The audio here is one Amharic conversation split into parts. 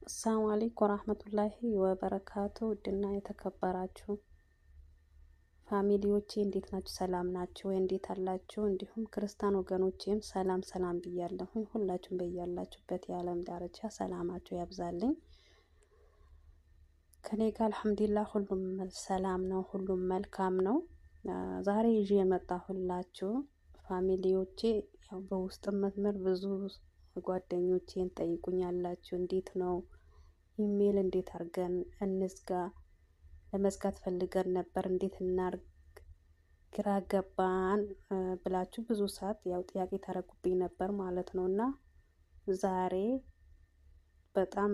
አሰላሙ አለይኩም ወራህመቱላሂ ወበረካቱ። ውድና የተከበራችሁ ፋሚሊዎቼ እንዴት ናችሁ? ሰላም ናችሁ ወይ? እንዴት አላችሁ? እንዲሁም ክርስቲያን ወገኖቼም ሰላም ሰላም ብያለሁ። ሁላችሁም በያላችሁበት የዓለም ዳርቻ ሰላማችሁ ያብዛልኝ። ከኔ ጋር አልሐምዱሊላህ ሁሉም ሰላም ነው፣ ሁሉም መልካም ነው። ዛሬ ይዤ የመጣሁላችሁ ፋሚሊዎቼ ያው በውስጥ መስመር ብዙ ጓደኞቼን ጠይቁኛላችሁ፣ እንዴት ነው ኢሜል እንዴት አድርገን እንዝጋ፣ ለመዝጋት ፈልገን ነበር፣ እንዴት እናርግ፣ ግራ ገባን ብላችሁ ብዙ ሰዓት ያው ጥያቄ ታረጉብኝ ነበር ማለት ነው። እና ዛሬ በጣም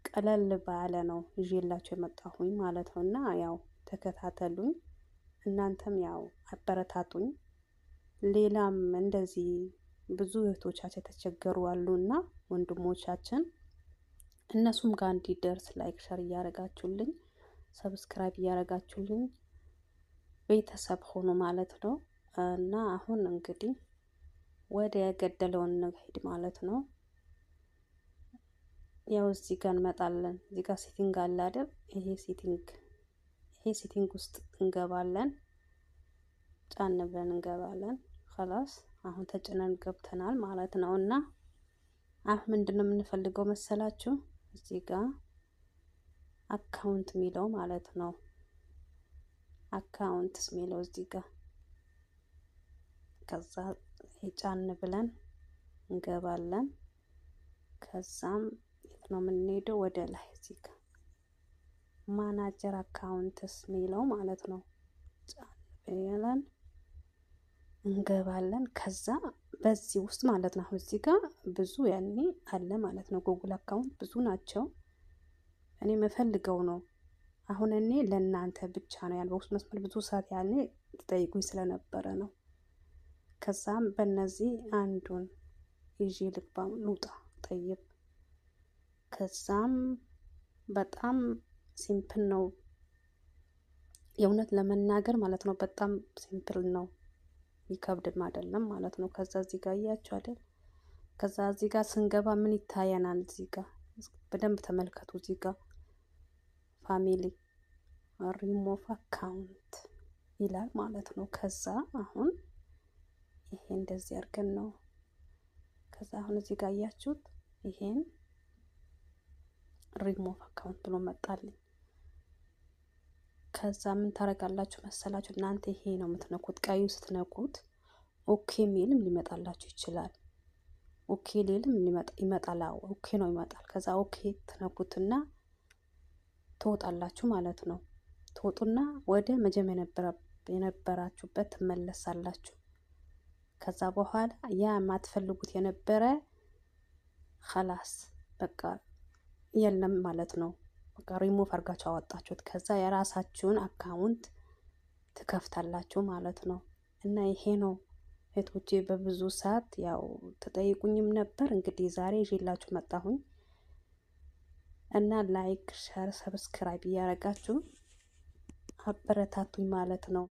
ቀለል ባለ ነው ይዤላችሁ የመጣሁኝ ማለት ነው። እና ያው ተከታተሉኝ፣ እናንተም ያው አበረታቱኝ። ሌላም እንደዚህ ብዙ እህቶቻችን የተቸገሩ አሉና ወንድሞቻችን እነሱም ጋር እንዲደርስ ላይክ ሸር እያረጋችሁልኝ ሰብስክራይብ እያረጋችሁልኝ ቤተሰብ ሆኑ ማለት ነው። እና አሁን እንግዲህ ወደ ገደለውን እንሄድ ማለት ነው። ያው እዚህ ጋር እንመጣለን። እዚህ ጋር ሴቲንግ አለ አይደል? ይሄ ሴቲንግ ውስጥ እንገባለን። ጫን ብለን እንገባለን። خلاص አሁን ተጭነን ገብተናል ማለት ነው። እና አሁን ምንድነው የምንፈልገው መሰላችሁ? እዚህ ጋር አካውንት ሚለው ማለት ነው። አካውንትስ ሚለው እዚህ ጋር ከዛ ጫን ብለን እንገባለን። ከዛም የት ነው የምንሄደው? ወደ ላይ እዚህ ጋር ማናጀር አካውንትስ ሚለው ማለት ነው። ጫን ብለን እንገባለን። ከዛ በዚህ ውስጥ ማለት ነው እዚህ ጋር ብዙ ያኔ አለ ማለት ነው። ጉግል አካውንት ብዙ ናቸው። እኔ የምፈልገው ነው አሁን እኔ ለእናንተ ብቻ ነው ያለው። ውስጥ መስመር ብዙ ሰዓት ያኔ ትጠይቁኝ ስለነበረ ነው። ከዛም በእነዚህ አንዱን ይዤ ልውጣ ጠይብ። ከዛም በጣም ሲምፕል ነው የእውነት ለመናገር ማለት ነው። በጣም ሲምፕል ነው፣ ይከብድም አይደለም ማለት ነው። ከዛ እዚህ ጋር እያችሁ አይደል? ከዛ እዚህ ጋር ስንገባ ምን ይታየናል? እዚህ ጋር በደንብ ተመልከቱ። እዚህ ጋር ፋሚሊ ሪሞቭ አካውንት ይላል ማለት ነው። ከዛ አሁን ይሄ እንደዚህ አድርገን ነው። ከዛ አሁን እዚህ ጋር እያችሁት ይሄን ሪሞቭ አካውንት ብሎ መጣልኝ። ከዛ ምን ታረጋላችሁ መሰላችሁ? እናንተ ይሄ ነው የምትነኩት። ቀዩ ስትነኩት ኦኬ ሚልም ሊመጣላችሁ ይችላል። ኦኬ ሊልም ይመጣል። ኦኬ ነው ይመጣል። ከዛ ኦኬ ትነኩትና ትወጣላችሁ ማለት ነው። ትወጡና ወደ መጀመሪያ የነበራችሁበት ትመለሳላችሁ። ከዛ በኋላ ያ የማትፈልጉት የነበረ خلاص በቃ የለም ማለት ነው። በቃ ሪሙቭ አድርጋችሁ አወጣችሁት። ከዛ የራሳችሁን አካውንት ትከፍታላችሁ ማለት ነው። እና ይሄ ነው እህቶቼ፣ በብዙ ሰዓት ያው ተጠይቁኝም ነበር። እንግዲህ ዛሬ ይዤላችሁ መጣሁኝ እና ላይክ ሸር ሰብስክራይብ እያረጋችሁ አበረታቱኝ ማለት ነው።